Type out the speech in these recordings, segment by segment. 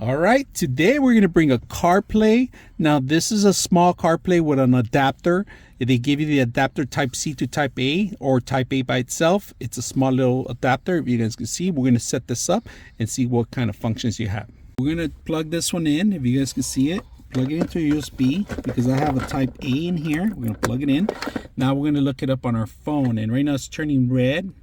All right, today we're going to bring a CarPlay. Now this is a small CarPlay with an adapter. They give you the adapter type C to type A or type A by itself. It's a small little adapter. If you guys can see, we're going to set this up and see what kind of functions you have. We're going to plug this one in. If you guys can see it, plug it into a USB because I have a type A in here. We're going to plug it in. Now we're going to look it up on our phone, and right now it's turning red. And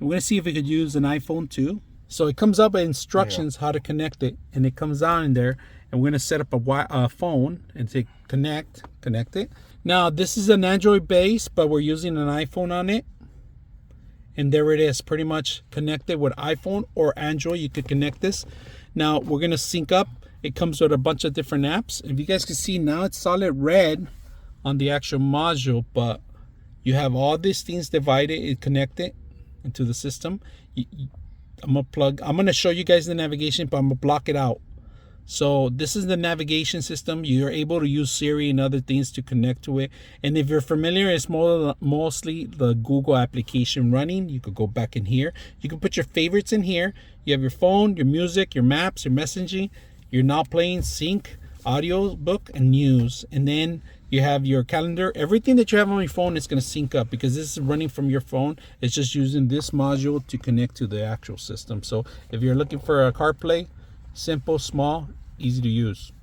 we're going to see if we could use an iPhone too. So it comes up with instructions how to connect it, and it comes down in there, and we're going to set up a phone and say connect it. Now this is an Android base, but we're using an iPhone on it, and there it is, pretty much connected with iPhone or Android. You could connect this. Now we're going to sync up. It comes with a bunch of different apps. If you guys can see now, it's solid red on the actual module, but you have all these things divided and connected into the system. I'm gonna show you guys the navigation, but I'm gonna block it out. So this is the navigation system. You're able to use Siri and other things to connect to it. And if you're familiar, it's mostly the Google application running. You could go back in here. You can put your favorites in here. You have your phone, your music, your maps, your messaging, your now playing, sync, audio book, and news. And then you have your calendar. Everything that you have on your phone is going to sync up because this is running from your phone. It's just using this module to connect to the actual system. So if you're looking for a CarPlay, simple, small, easy to use.